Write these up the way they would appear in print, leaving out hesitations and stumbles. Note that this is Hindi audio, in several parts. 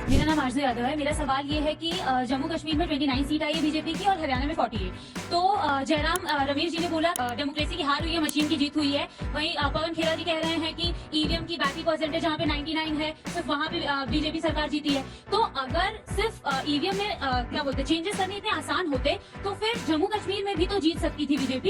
मेरा नाम आरजू यादव है। मेरा सवाल ये है कि जम्मू कश्मीर में 29 सीट आई है बीजेपी की और हरियाणा में 48। तो जयराम रमेश जी ने बोला डेमोक्रेसी की हार हुई है, मशीन की जीत हुई है। वहीं पवन खेरा जी कह रहे हैं कि ईवीएम की बैटरी परसेंटेज जहाँ पे 99 है, सिर्फ वहाँ पे बीजेपी सरकार जीती है। तो अगर सिर्फ ईवीएम में क्या बोलते चेंजेस करने इतने आसान होते तो फिर जम्मू कश्मीर में भी तो जीत सकती थी बीजेपी।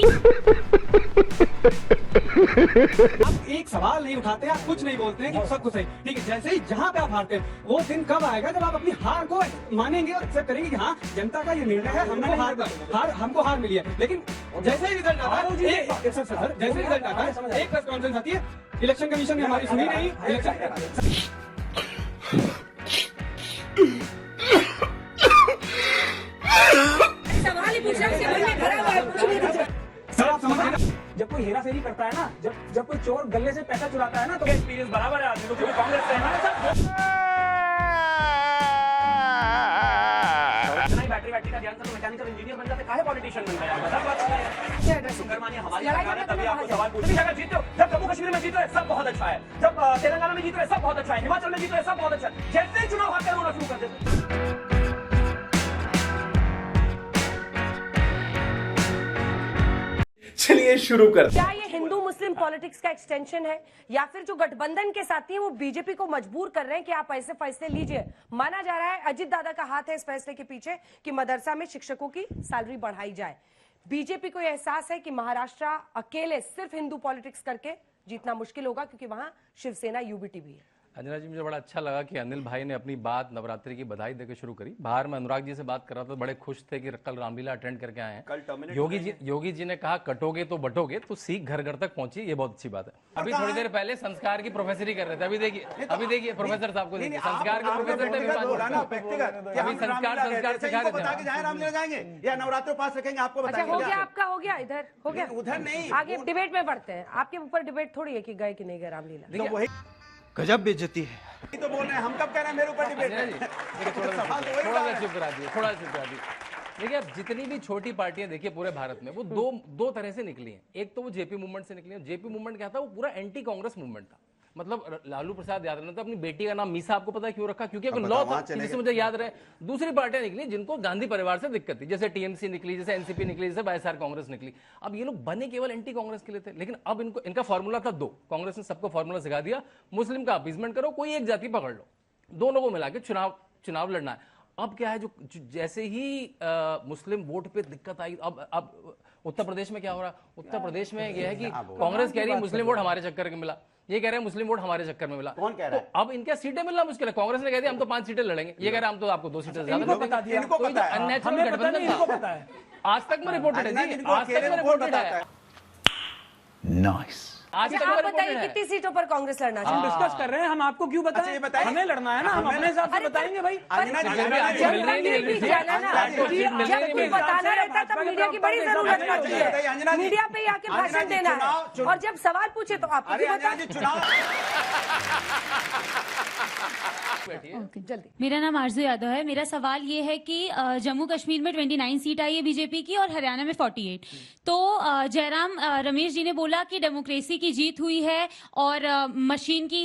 आप एक सवाल नहीं उठाते, आप कुछ नहीं बोलते हैं कि सब कुछ है ठीक है। जैसे ही जहाँ पे आप हारते हैं वो दिन कब आएगा जब आप अपनी हार को मानेंगे और एक्सेप्ट करेंगे कि हाँ जनता का ये निर्णय है, हमको हार मिली है। लेकिन जैसे ही रिजल्ट आता है जैसे रिजल्ट आता है एक प्रेस कॉन्फ्रेंस आती है, इलेक्शन कमीशन ने हमारी सुनी नहीं। सवाल ही पूछा, उसके मन में भरा हुआ है, कुछ नहीं पूछा। सर आप समझ रहे हैं जब कोई हेराफेरी करता है ना, जब कोई चोर गले से पैसा चुराता है ना, तो एक्सपीरियंस बराबर है आदमी को, क्योंकि कांग्रेस से है ना सब बैटरी का ध्यान से मैकेनिकल इंजीनियर बन जाते, काहे पॉलिटिशियन बन गए। शुक्रमानिए हमारी सरकार है, तभी आपको सवाल पूछते हैं। जीते हो, जब जम्मू कश्मीर में जीते हो सब बहुत अच्छा है, जब तेलंगाना में जीते हो सब बहुत अच्छा है, हिमाचल में जीते हो सब बहुत अच्छा है। जैसे ही चुनाव आते हैं रोना शुरू कर देते। चलिए शुरू कर। क्या ये हिंदू मुस्लिम पॉलिटिक्स का एक्सटेंशन है या फिर जो गठबंधन के साथी हैं वो बीजेपी को मजबूर कर रहे हैं कि आप ऐसे फैसले लीजिए। माना जा रहा है अजित दादा का हाथ है इस फैसले के पीछे कि मदरसा में शिक्षकों की सैलरी बढ़ाई जाए। बीजेपी को यह एहसास है कि महाराष्ट्र अकेले सिर्फ हिंदू पॉलिटिक्स करके जीतना मुश्किल होगा, क्योंकि वहां शिवसेना यूबीटी भी है। अंजना जी, मुझे बड़ा अच्छा लगा कि अनिल भाई ने अपनी बात नवरात्रि की बधाई देकर शुरू करी। बाहर में अनुराग जी से बात कर रहा था, बड़े खुश थे कि कल रामलीला अटेंड करके आए हैं। योगी जी ने कहा कटोगे तो बटोगे, तो सीख घर घर तक पहुंची, ये बहुत अच्छी बात है। अभी थोड़ी देर पहले संस्कार की प्रोफेसरी कर रहे थे। अभी देखिए प्रोफेसर साहब को देखिए, संस्कार के प्रोफेसर थे, अभी संस्कार सिखा रहे थे। या नवरात्र पास रखेंगे आपको अच्छा हो गया, आपका हो गया, इधर हो गया, उधर नहीं, आगे डिबेट में बढ़ते हैं। आपके ऊपर डिबेट थोड़ी है कि गए कि नहीं गए रामलीला। गजब बेइज्जती है तो बोल रहे हैं, हम कब कह रहे हैं मेरे ऊपर डिबेट है। थोड़ा सा चुप करा दिए। देखिए अब जितनी भी छोटी पार्टियां देखिए पूरे भारत में, वो दो तरह से निकली हैं। एक तो वो जेपी मूवमेंट से निकली है। जेपी मूवमेंट क्या था, वो पूरा एंटी कांग्रेस मूवमेंट था। मतलब लालू प्रसाद यादव ने तो अपनी बेटी का नाम मीसा, आपको पता है क्यों रखा? क्योंकि लॉ था, जिससे मुझे याद रहे। दूसरी पार्टियां निकली जिनको गांधी परिवार से दिक्कत थी, जैसे टीएमसी निकली, जैसे एनसीपी निकली, जैसे वाईएसआर कांग्रेस निकली। अब ये लोग बने केवल एंटी कांग्रेस के लिए थे, लेकिन अब इनका फॉर्मूला था दो। कांग्रेस ने सबको फॉर्मूला सिखा दिया, मुस्लिम का अपीजमेंट करो, कोई एक जाति पकड़ लो, दोनों को मिला के चुनाव लड़ना है। अब क्या है, जो जैसे ही मुस्लिम वोट पे दिक्कत आई, अब उत्तर प्रदेश में क्या हो रहा है? उत्तर प्रदेश में यह है कि कांग्रेस कह रही है मुस्लिम वोट हमारे चक्कर में मिला, ये कह रहे हैं मुस्लिम वोट हमारे चक्कर में मिला। कौन कह रहा है? तो अब इनके सीटें मिलना मुश्किल है। कांग्रेस ने कह दिया हम तो 5 सीटें लड़ेंगे, ये कह रहे हैं हम तो आपको 2 सीटें ज्यादा देंगे। अननेचुरल गठबंधन था, आज तक में रिपोर्टेड है, आज तक में रिपोर्टेड है। नाइस। आज तक आप में बताइए रिपोर्टेड है। कितनी सीटों पर कांग्रेस लड़ना हम चाहते हैं? डिस्कस कर रहे हैं, हम आपको क्यों बताएं? बताइए। हमें लड़ना है ना, हम अपने हिसाब से बताएंगे भाई। जब कोई बताना रहता तब मीडिया की बड़ी जरूरत पड़ती है, मीडिया पे आके भाषण देना है, और जब सवाल पूछे तो आप जल्दी। मेरा नाम आरजू यादव है। मेरा सवाल ये है कि जम्मू कश्मीर में 29 सीट आई है बीजेपी की और हरियाणा में 48। तो जयराम रमेश जी ने बोला कि डेमोक्रेसी की जीत हुई है और मशीन की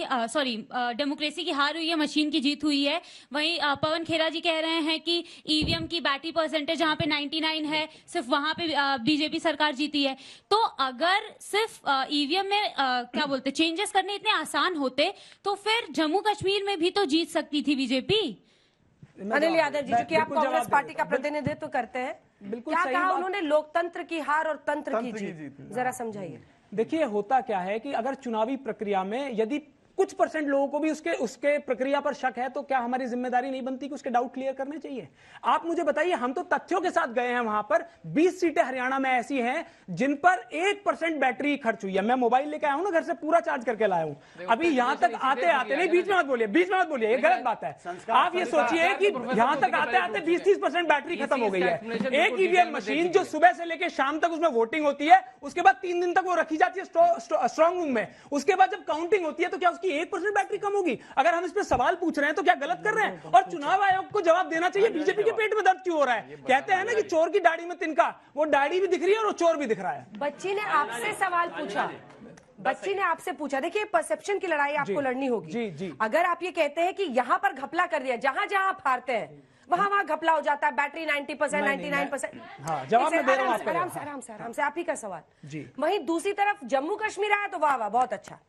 डेमोक्रेसी की हार हुई है, मशीन की जीत हुई है। वहीं पवन खेरा जी कह रहे हैं कि ईवीएम की बैटरी परसेंटेज जहां पे 99 है, सिर्फ वहां पे बीजेपी सरकार जीती है। तो अगर सिर्फ ईवीएम में क्या बोलते चेंजेस करने इतने आसान होते तो फिर जम्मू कश्मीर में भी तो जीत सकती थी बीजेपी। अनिल यादव जी, क्योंकि आप कांग्रेस पार्टी का प्रतिनिधित्व करते हैं, बिल्कुल क्या सही कहा बात। उन्होंने? लोकतंत्र की हार और तंत्र की जीत, जरा समझाइए। देखिए होता क्या है कि अगर चुनावी प्रक्रिया में यदि कुछ परसेंट लोगों को भी उसके प्रक्रिया पर शक है, तो क्या हमारी जिम्मेदारी नहीं बनती कि उसके डाउट क्लियर करने चाहिए? आप मुझे बताइए, हम तो तथ्यों के साथ गए हैं वहां पर। 20 सीटें हरियाणा में ऐसी हैं जिन पर 1% बैटरी खर्च हुई है। मैं मोबाइल लेकर आया हूं ना, घर से पूरा चार्ज करके लाया हूं। अभी यहां तक आते नहीं, बीच में मत बोलिए, ये गलत बात है। आप ये सोचिए कि यहां तक आते 20-30% बैटरी खत्म हो गई है। एक ईवीएम मशीन जो सुबह से लेकर शाम तक उसमें वोटिंग होती है, उसके बाद 3 दिन तक वो रखी जाती है स्ट्रॉन्ग रूम में। उसके बाद जब काउंटिंग होती है तो क्या उसकी 1% बैटरी कम होगी? अगर हम इस पे सवाल पूछ रहे हैं तो क्या गलत कर रहे हैं? और चुनाव आयोग को जवाब देना चाहिए, बीजेपी के पेट में दर्द क्यों हो रहा है? कहते हैं ना कि चोर की दाढ़ी में तिनका, वो दाढ़ी भी दिख रही है और वो चोर भी दिख रहा है। बच्ची ने आपसे सवाल पूछा, बच्ची ने आपसे पूछा, देखिए परसेप्शन की लड़ाई आपको लड़नी होगी। जी, जी। अगर आप ये कहते हैं कि यहाँ पर घपला कर दिया, जहां जहां आप हारते हैं वहां घपला हो जाता है, बैटरी 90%, 99%। हाँ, जवाब मैं दे रहा हूं आपको। आराम से आप ही का सवाल जी। वहीं दूसरी तरफ जम्मू कश्मीर आया तो वाह वाह बहुत अच्छा।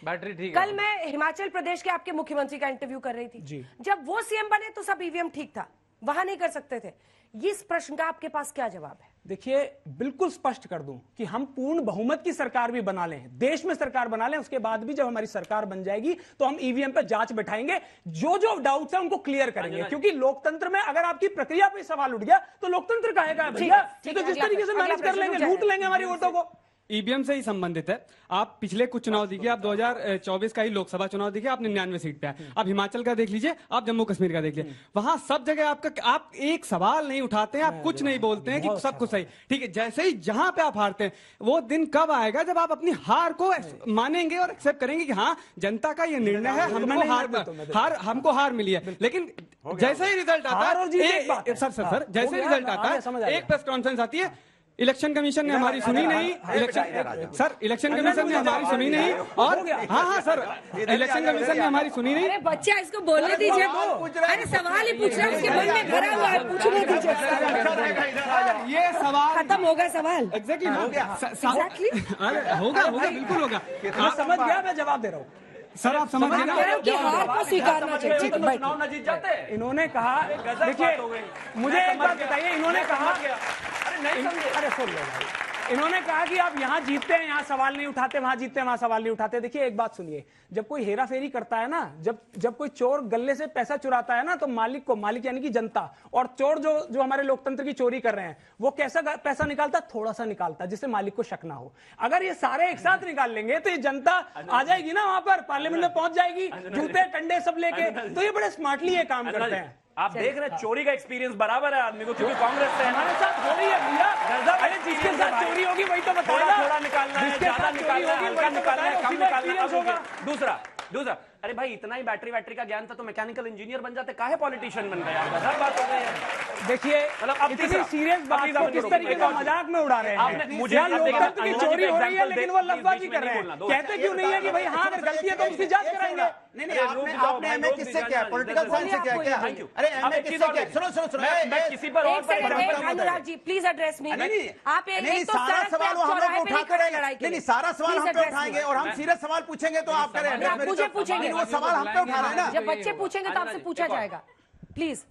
बैटरी ठीक है। कल मैं हिमाचल प्रदेश के आपके मुख्यमंत्री का इंटरव्यू कर रही थी जी। जब वो सीएम बने तो सब ईवीएम ठीक था, वहां नहीं कर सकते थे। इस प्रश्न का आपके पास क्या जवाब है? देखिए, बिल्कुल स्पष्ट कर दूं कि हम पूर्ण बहुमत की सरकार भी बना लें, देश में सरकार बना लें, उसके बाद भी जब हमारी सरकार बन जाएगी तो हम ईवीएम पे जांच बैठाएंगे, जो जो डाउट्स है उनको क्लियर करेंगे। क्योंकि लोकतंत्र में अगर आपकी प्रक्रिया पे सवाल उठ गया तो लोकतंत्र कहेगा भैया ये तो जिस तरीके से मैनेज कर लेंगे, लूट लेंगे हमारी वोटों को। ईवीएम से ही संबंधित है। आप पिछले कुछ चुनाव देखिए, आप 2024 का ही लोकसभा चुनाव देखिए, आपने 99 सीट पे है। आप हिमाचल का देख लीजिए, आप जम्मू कश्मीर का देख लीजिए, वहां सब जगह आप एक सवाल नहीं उठाते हैं, आप कुछ नहीं बोलते हैं कि सब कुछ सही। ठीक है, जैसे ही जहां पे आप हारते हैं, वो दिन कब आएगा जब आप अपनी हार को मानेंगे और एक्सेप्ट करेंगे कि हाँ जनता का ये निर्णय है, हमको हार मिली है। लेकिन जैसे ही रिजल्ट आता है, सर जैसे रिजल्ट आता है, एक प्रेस कॉन्फ्रेंस आती है, इलेक्शन कमीशन ने हमारी सुनी नहीं, इलेक्शन कमीशन ने हमारी सुनी नहीं, और हाँ सर, इलेक्शन कमीशन ने हमारी सुनी नहीं। अरे बच्चा इसको बोलने दीजिए, अरे सवाल ही पूछ रहा है, उसके मन में भरा हुआ है, पूछने दीजिए। ये सवाल खत्म होगा सवाल। एग्जैक्टली हो गया, होगा बिल्कुल होगा। मैं समझ गया, मैं जवाब दे रहा हूँ। सर आप समझ गए ना कि हार को स्वीकारना चाहिए। चुनाव न जीत जाते। इन्होंने कहा, देखिए मुझे एक बात बताइए, इन्होंने कहा, अरे सुन लो भाई, इन्होंने कहा कि आप यहाँ जीतते हैं, यहाँ सवाल नहीं उठाते, वहां जीतते हैं, वहां सवाल नहीं उठाते। देखिए एक बात सुनिए, जब कोई हेरा फेरी करता है ना, जब कोई चोर गले से पैसा चुराता है ना, तो मालिक यानी कि जनता, और चोर जो हमारे लोकतंत्र की चोरी कर रहे हैं, वो कैसा पैसा निकालता, थोड़ा सा निकालता, जिससे मालिक को शक ना हो। अगर ये सारे एक साथ निकाल लेंगे तो ये जनता आ जाएगी ना, वहां पर पार्लियामेंट में पहुंच जाएगी, जूते टंडे सब लेके। तो ये बड़े स्मार्टली ये काम करते हैं। आप देख रहे हैं चोरी का एक्सपीरियंस बराबर है आदमी को, क्योंकि कांग्रेस से हमारे साथ हो रही है भैया। अरे जिसके साथ चोरी होगी वही तो बताएगा, थोड़ा निकालना है, ज्यादा निकालना है, हल्का निकालना है, कम निकालना है। दूसरा अरे भाई इतना ही बैटरी का ज्ञान था तो मैकेनिकल इंजीनियर बन जाते, काहे पॉलिटिशियन बन गए? गजब बात हो गई है। देखिए अब इतनी सीरियस बात को किस तरीके से मजाक में उड़ा रहे हैं। मुझे लोकतंत्र की चोरी हो रही है लेकिन वो लफ्ज़बाजी कर रहे हैं। कहते क्यों नहीं है कि भाई हाँ अगर गलती है तो उसकी जांच कराएंगे। नहीं आपने एमए किससे किया? पॉलिटिकल साइंस से किया क्या? अरे एमए किससे किया? सुनो मैं किसी पर और अनुराग जी प्लीज एड्रेस मी। आप नहीं सारा सवाल वो हम लोग उठाकर नहीं सारा सवाल हम पे उठाएंगे और हम सीरियस सवाल पूछेंगे तो आप करें, मुझे पूछेंगे, वो सवाल हम पे उठा रहे हैं ना। जब बच्चे पूछेंगे तो आपसे पूछा जाएगा प्लीज।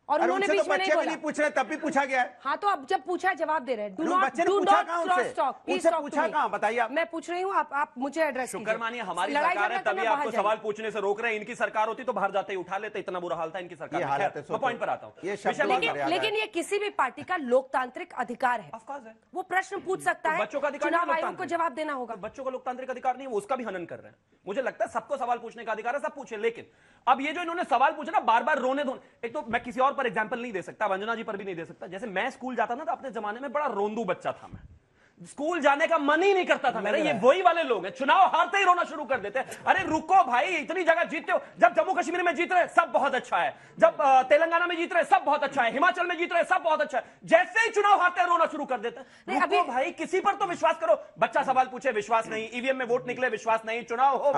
और अरे उन्होंने उनसे बीच तो में बच्चे नहीं भी नहीं पूछ रहे, तब भी पूछा गया है। हाँ तो अब जब पूछा है जवाब दे रहे हैं। बच्चे ने पूछा कहाँ उनसे पूछा कहाँ बताइए आप। मैं पूछ रही हूँ, आप मुझे एड्रेस शुक्र मानिए हमारी सरकार है तभी आपको सवाल पूछने से रोक रहे हैं। इनकी सरकार होती तो बाहर जाते ही उठा लेते, इतना बुरा हाल था इनकी सरकार का। पॉइंट पर आता हूँ, लेकिन ये किसी भी पार्टी का लोकतांत्रिक अधिकार है, वो प्रश्न पूछ सकता है, बच्चों का अधिकार, चुनाव आयोग को जवाब देना होगा। बच्चों का लोकतांत्रिक अधिकार नहीं है, वो उसका भी हनन कर रहे हैं। मुझे लगता है सबको सवाल पूछने का अधिकार है, सब पूछे। लेकिन अब ये जो इन्होंने सवाल पूछा ना बार बार रोने धोने, एक तो मैं किसी और पर एग्जांपल नहीं दे सकता, वंजना जी पर भी नहीं दे सकता। जैसे मैं स्कूल जाता ना तो अपने जमाने में बड़ा रोंदू बच्चा था, मैं स्कूल जाने का मन ही नहीं करता था मेरा। ये वही वाले लोग हैं, चुनाव हारते ही रोना शुरू कर देते हैं। अरे रुको भाई, इतनी जगह जीतते हो, जब जम्मू कश्मीर में जीत रहे सब बहुत अच्छा है, जब तेलंगाना में जीत रहे सब बहुत अच्छा है, हिमाचल में जीत रहे सब बहुत अच्छा है, जैसे ही चुनाव हारते हैं रोना शुरू कर देते हैं। रुको भाई, किसी पर तो विश्वास करो। बच्चा सवाल पूछे विश्वास नहीं, ईवीएम में वोट निकले विश्वास नहीं, चुनाव हो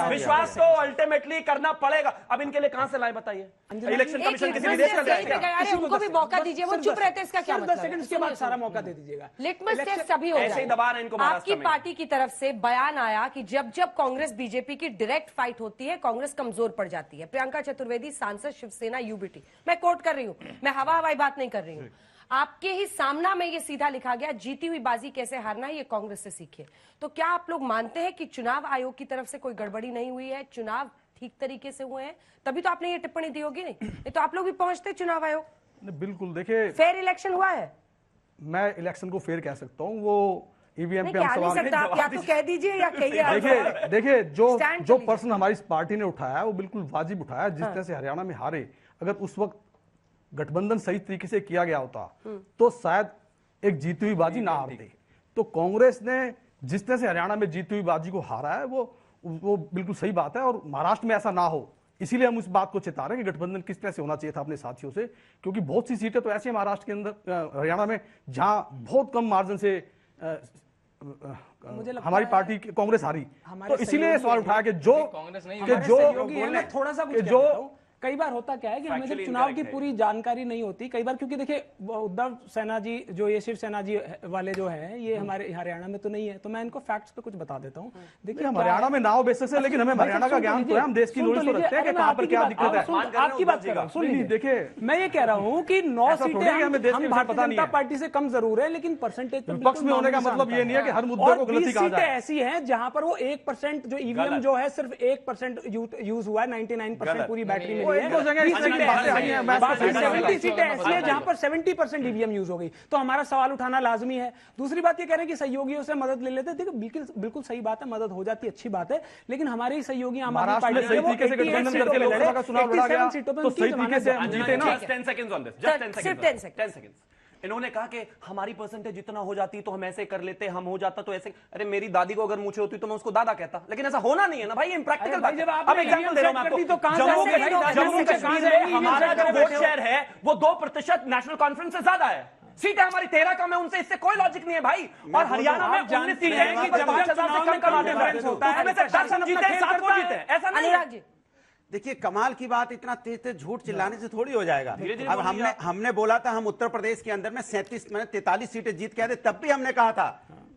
विश्वास तो अल्टीमेटली करना पड़ेगा। अब इनके लिए कहां से लाए बताइए? इलेक्शन कमीशन किसी विदेश का जाएगा? उनको भी मौका दीजिए, वो चुप रहते हैं, इसका क्या मतलब? 10 सेकंड के बाद सारा मौका दे दीजिएगा। लिटमस टेस्ट सभी हो ऐसे ही दबा रहे हैं इनको। आपकी पार्टी की तरफ से बयान आया कि जब जब कांग्रेस बीजेपी की डायरेक्ट फाइट होती है कांग्रेस कमजोर पड़ जाती है। प्रियंका चतुर्वेदी सांसद शिवसेना यूबीटी, मैं कोट कर रही हूं, मैं हवाई बात नहीं कर रही हूं। आपके ही सामना में ये सीधा लिखा गया, जीती हुई बाजी कैसे हारना है ये कांग्रेस से सीखिए। तो क्या आप लोग मानते हैं कि चुनाव आयोग की तरफ से कोई गड़बड़ी नहीं हुई है, चुनाव ठीक तरीके से हुए हैं? तभी तो आपने ये टिप्पणी दी होगी, नहीं तो आप लोग भी पहुंचते चुनाव आयोग। बिल्कुल, देखिए फेयर इलेक्शन हुआ है। मैं इलेक्शन को फेयर कह सकता हूँ, वो ईवीएम पे हम सवाल नहीं सकता, आप या तो कह दीजिए या कहिए। देखिए जो प्रश्न हमारी पार्टी ने उठाया है वो बिल्कुल वाजिब उठाया। जिस तरह से हरियाणा में हारे, अगर उस वक्त गठबंधन सही तरीके से किया गया होता तो शायद एक जीती हुई बाजी ना हारते। तो कांग्रेस ने जिस तरह से हरियाणा में जीती हुई बाजी को हारा है वो बिल्कुल सही बात है, और महाराष्ट्र में ऐसा ना हो इसीलिए हम उस बात को चेता रहे हैं कि गठबंधन किस तरह से होना चाहिए था अपने साथियों से। क्योंकि बहुत सी सीटें तो ऐसी महाराष्ट्र के अंदर, हरियाणा में, जहां बहुत कम मार्जिन से हमारी पार्टी कांग्रेस हारी, हमारे तो इसीलिए सवाल उठाया कि जो कांग्रेस नहीं कि हमारे जो सहयोगी है, मैं थोड़ा सा कुछ कि कह जो देता हूं। कई बार होता क्या है कि हमें जब Factually चुनाव की incorrect है। पूरी जानकारी नहीं होती कई बार, क्योंकि देखिए उद्धव सेना जी जो ये शिवसेना जी वाले जो है ये हमारे हरियाणा में तो नहीं है, तो मैं इनको फैक्ट्स पे कुछ बता देता हूँ। देखिए हम क्या हरियाणा है- में नाव बेसिस है, लेकिन हमें भाई हरियाणा साहब, का सुन ज्ञान तो तो है, हम देश की लीजिए, नॉलेज तो सुन रखते हैं कि अरे मैं कहाँ पर आपकी क्या बात- दिक्कत है। सुन, आपकी बात कर रहा हूँ, सुन नहीं, लीजिए। देखिए, मैं ये कह रहा हूँ कि 9 ऐसा थोड़ी है कि सीटें हमें देश के हम विषय भारतीय पता नहीं जनता है। पार्टी से कम जरूर है, लेकिन परसेंटेज तो विपक्ष में होने का मतलब ये नहीं है कि हर मुद्दे को गलती कहा सीटें जाए। ऐसी हैं जहां पर वो 1% जो ईवीएम जो है सिर्फ 1% यूज हुआ है, 99% पूरी बैटरी में वो एक दो जगह ऐसी बातें आई हैं, मैं इसको सही नहीं 70 समझता। सीटें ऐसी हैं जहां पर 70% ईवीएम यूज हो गई, तो हमारा सवाल उठाना लाजमी है। दूसरी बात ये कह रहे हैं कि सहयोगियों से मदद ले लेते हैं। देखो बिल्कुल सही बात है, मदद हो जाती है, अच्छी बात है, लेकिन हमारे सहयोगी आम आदमी महाराष्ट्र में पार्टी सही के वो तरीके से 88 गठबंधन सीटों करके पे लड़े, लोकसभा का चुनाव लड़ा 87 गया, सीटों पे तो उनकी सही तरीके से हम जमानत जीते ना। Just 10 seconds on this. Just 10 seconds. सिर्फ 10 seconds. 10 seconds. इन्होंने कहा कि हमारी परसेंटेज जितना हो जाती तो हम ऐसे कर लेते, हम हो जाता तो ऐसे। अरे मेरी दादी को अगर मूछे होती तो मैं उसको दादा कहता, लेकिन ऐसा होना नहीं है ना भाई, इम्प्रैक्टिकल अरे बात भाई, है। जब आपने अब एग्जांपल दे रहा हूं मैं EVM सेट कर दी आपको, तो कहां से जम्मू आएंगे भाई? जम्मू EVM कश्मीर से में हमारा EVM जो सेट वोट कर शेयर है वो 2% नेशनल कॉन्फ्रेंस से ज्यादा है। सीटें हमारी 13 कम है उनसे, इससे कोई लॉजिक नहीं है भाई। और हरियाणा में 19 सीटें हैं कि 5,000 से कम करवा देता है, उसमें से 10 हम जीते, 7 वो जीते, ऐसा नहीं है। अनुराग जी, देखिए कमाल की बात, इतना तेज तेज झूठ चिल्लाने से थोड़ी हो जाएगा। धीरे-धीरे अब बोलिए हमने बोला था हम उत्तर प्रदेश के अंदर में 43 सीटें जीत के आए थे, तब भी हमने कहा था,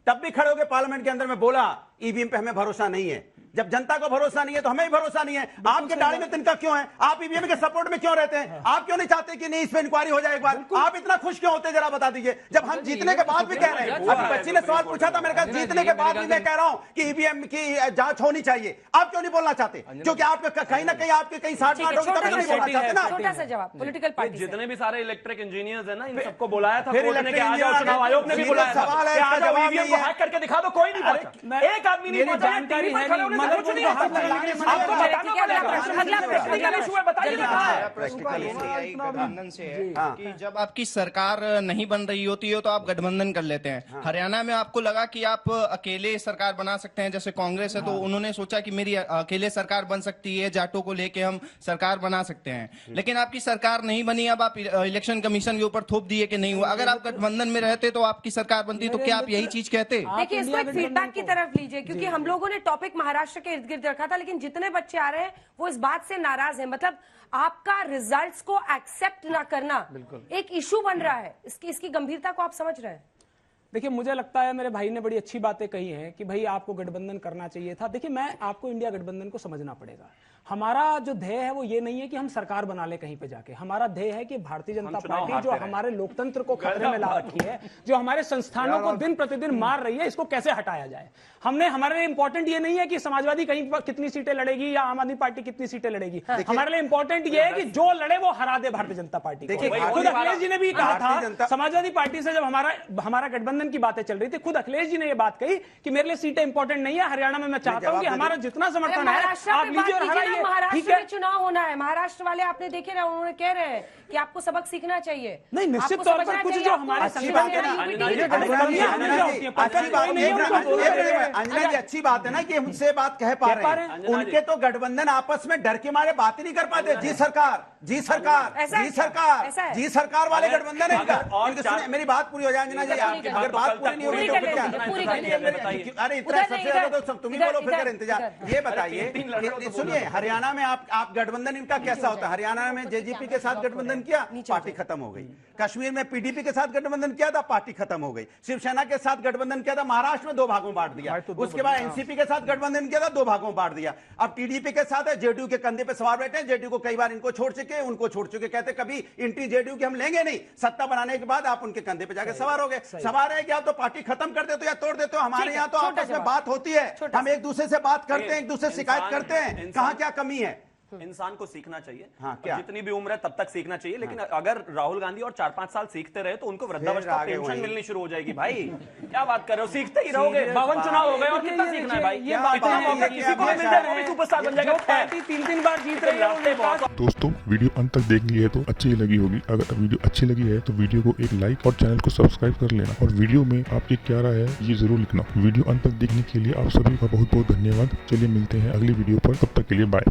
तब भी खड़े होकर पार्लियामेंट के अंदर में बोला ईवीएम पे हमें भरोसा नहीं है। जब जनता को भरोसा नहीं है तो हमें भी भरोसा नहीं है। आपके दाढ़ी में तिनका क्यों है? आप ईवीएम के सपोर्ट में क्यों रहते हैं? आप क्यों नहीं चाहते कि नहीं इस पे इंक्वायरी हो जाए एक बार? आप इतना खुश क्यों होते, जरा बता दीजिए। जब हम जीतने के बाद भी कह रहे हैं, अभी बच्ची ने सवाल पूछा था, मैंने कहा जीतने के बाद भी मैं कह रहा हूं कि ईवीएम की जांच होनी चाहिए। आप क्यों नहीं बोलना चाहते? क्योंकि आप कहीं ना कहीं आपके कहीं साठ ठीक है, होगी, तब तो नहीं बोलना चाहते ना। छोटा सा जवाब पॉलिटिकल पार्टी से। जितने भी सारे इलेक्ट्रिक इंजीनियर्स हैं ना, इन सबको बुलाया था फिर कोर्ट ने कि इलेक्ट्रिक आ जाओ, इंजीनियर चुनाव आयोग ने भी सीधे बुलाया था सवाल है, कि आ इसका जाओ, जवाब ईवीएम नहीं को है। हैक करके दिखा दो, कोई नहीं पहुंचा, एक आदमी नहीं मेरी पहुंचा, जानकारी टीवी पर है खड़े नहीं, होने से मदद कुछ को नहीं हाथ हो सकता। लगाने के लिए आपको मदद बताना ठीक है, अगला पड़ेगा। प्रश्न, अगला प्रश्न, प्रैक्टिकल इशू है, बताइए ना कहाँ है? गठबंधन से है कि जब आपकी सरकार नहीं बन रही होती है तो आप गठबंधन कर लेते हैं। हरियाणा में आपको लगा कि आप अकेले सरकार बना सकते हैं, जैसे कांग्रेस है तो उन्होंने सोचा कि मेरी अकेले सरकार बन सकती है, जाटों को लेके हम सरकार बना सकते हैं, लेकिन आपकी सरकार नहीं बनी। अब आप इलेक्शन कमीशन के ऊपर थोप दिए कि नहीं हुआ। अगर आप गठबंधन में रहते तो आपकी सरकार बनती, तो क्या आप यही चीज कहते? देखिए इसको एक फीडबैक की तरफ लीजिए, क्योंकि हम लोगों ने टॉपिक महाराष्ट्र के इर्द गिर्द रखा था, लेकिन जितने बच्चे आ रहे हैं वो इस बात से नाराज हैं। मतलब आपका रिजल्ट्स को एक्सेप्ट ना करना एक इशू बन रहा है, इसकी गंभीरता को आप समझ रहे हैं? देखिए मुझे लगता है मेरे भाई ने बड़ी अच्छी बातें कही हैं कि भाई आपको गठबंधन करना चाहिए था। देखिए मैं आपको इंडिया गठबंधन को समझना पड़ेगा। हमारा जो ध्येय है वो ये नहीं है कि हम सरकार बना ले कहीं पे जाके। हमारा ध्येय है कि भारतीय जनता पार्टी जो हमारे लोकतंत्र को खतरे में ला रखी है, जो हमारे संस्थानों को दिन प्रतिदिन मार रही है, इसको कैसे हटाया जाए। हमने हमारे लिए इंपॉर्टेंट ये नहीं है कि समाजवादी कहीं कितनी सीटें लड़ेगी या आम आदमी पार्टी कितनी सीटें लड़ेगी। हमारे लिए इंपॉर्टेंट ये है कि जो लड़े वो हरा दे भारतीय जनता पार्टी को। खुद अखिलेश जी ने भी कहा था, समाजवादी पार्टी से जब हमारा गठबंधन की बातें चल रही थी, खुद अखिलेश जी ने ये बात कही कि मेरे लिए सीटें इंपॉर्टेंट नहीं है, हरियाणा में मैं चाहता हूं कि हमारा जितना समर्थन है आप लीजिए और हराइए। ठीक महाराष्ट्र है, में चुनाव होना है, महाराष्ट्र वाले आपने देखे ना, उन्होंने कह रहे हैं कि आपको सबक सीखना चाहिए। नहीं, निश्चित आपको तौर पर समझना कुछ चाहिए, जो आपको हमारे अच्छी संविधान बात है के ना, लिए ये ये गठबंधन गठबंधन है। होती है, परफेक्ट कोई नहीं है, उनको अंजना जी अच्छी बात है ना कि मुझसे बात कह पा रहे हैं। उनके तो गठबंधन आपस में डर के मारे बात ही नहीं कर पाते। जी सरकार, जी सरकार, ऐसा है जी क्या? सरकार, ऐसा है? जी सरकार वाले अगर- गठबंधन है इनका। और इनके चार- सुनिए, मेरी बात पूरी हो जाए अंजना जी। आपकी अगर बात बात तो पूरी नहीं होगी पूरी तो कर फिर क्या? लीजिए, पूरी कर लीजिए। अरे इतना उधर सबसे नहीं, ज्यादा इधर- तो तुम ही इधर- बोलो, फिर इधर- इंतजार। इधर। ये बताइए तीन लड़कों को कि- तो सुनिए, हरियाणा में आप गठबंधन इनका कैसा होता है? हरियाणा में जेजेपी के साथ गठबंधन किया, पार्टी खत्म हो गई। कश्मीर में पीडीपी के साथ गठबंधन किया था, पार्टी खत्म हो गई। शिवसेना के साथ गठबंधन किया था, महाराष्ट्र में 2 भागों में बांट दिया। उसके बाद एनसीपी के साथ गठबंधन किया था, 2 भागों में बांट दिया। अब टीडीपी के साथ है, जेडीयू के कंधे पे सवार बैठे हैं। जेडीयू को कई बार इनको छोड़ चुके, उनको छोड़ चुके, कहते कभी इंटी जेडीयू की हम लेंगे नहीं। सत्ता बनाने के बाद आप उनके कंधे पे जाके सवार हो गए। सवाल है कि आप तो पार्टी खत्म कर देते हो या तोड़ देते हो। हमारे यहाँ तो आपस में बात होती है, हम एक दूसरे से बात करते हैं, एक दूसरे से शिकायत करते हैं। कहाँ क्या कमी है? इंसान को सीखना चाहिए। हाँ, क्या? जितनी भी उम्र है तब तक सीखना चाहिए, लेकिन अगर राहुल गांधी और 4-5 साल सीखते रहे तो उनको वृद्धावस्था आगे पेंशन वही। मिलनी शुरू हो जाएगी। भाई क्या बात कर रहे हो, सीखते ही रहोगे। 52 चुनाव हो गए और कितना सीखना है भाई? ये बात इतना है मौका कि किसी को ये मिल जाए, वो भी है सुपरस्टार बन जाएगा। जो पार्टी 3-3 बार जीत रही है उनके पास। दोस्तों वीडियो अंत तक देख ली है तो अच्छी लगी होगी। अगर वीडियो अच्छी लगी है तो वीडियो को एक लाइक और चैनल को सब्सक्राइब कर लेना, और वीडियो में आपकी क्या राय है ये जरूर लिखना। वीडियो अंत तक देखने के लिए आप सभी का बहुत बहुत धन्यवाद। चलिए मिलते हैं अगली वीडियो पर, तब तक के लिए बाय।